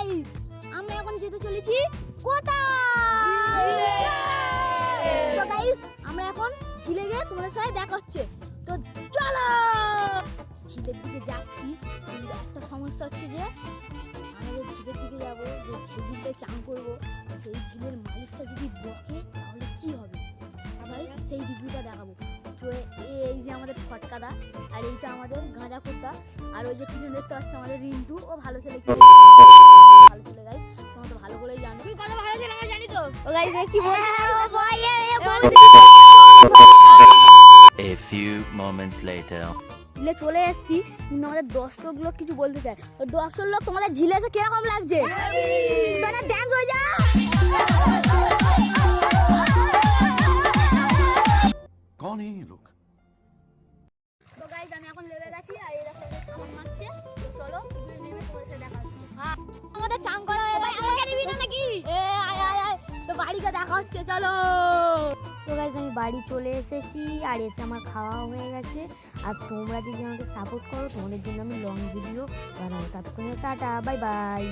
Guys, আমরা এখন যেতে চলেছি কোথায়? তো গাইস, আমরা এখন ঝিলে গিয়ে তোমাদের সাথে দেখা হচ্ছে। তো চলো, ঝিলের দিকে যাচ্ছি। কিন্তু একটা সমস্যা হচ্ছে যে আমাদের ঝিলের দিকে যাবো, যে ঝিলটায় চান করবো, সেই ঝিলের মালিকটা যদি বকে তাহলে কি হবে গাইস, সেই রিভিউটা দেখাবো। তো এই যে আমাদের ফটকাদা, আর এইটা আমাদের গাঁজা খোদ্দা, আর ওই যে পিছনে দেখতে পাচ্ছ আমাদের রিন্টু, ও ভালো ছেলে, ভালো ছেলে গাইস, তোমরা তো ভালো করেই জানো। তুই কত ভালো ছেলে আমরা জানি তো। ও গাইস কি A few moments later. ঝিলে চলে এসেছি, কিন্তু আমাদের দর্শক লোক কিছু বলতে চায়। তো দর্শক লোক, তোমাদের ঝিলে এসে কিরকম লাগছে? ড্যান্স হয়ে যা। कौन है ये लोग? তো গাইস, আমি এখন নেমে গেছি, আর এই দেখো সামান মারছে। তো চলো দুই নেমে তোমাদের সাথে দেখা হচ্ছে। হ্যাঁ, আমাদের চান করা হয়ে গেছে। আমাকে নিবি না নাকি? আয় আয় আয়, তো বাড়িতে দেখা হচ্ছে, চলো। তো গাইস, আমি বাড়ি চলে এসেছি, আর এসে আমার খাওয়া হয়ে গেছে। আর তোমরা যদি আমাকে সাপোর্ট করো, তোমাদের জন্য আমি লং ভিডিও বানাবো। ততক্ষণে টাটা, বাই বাই।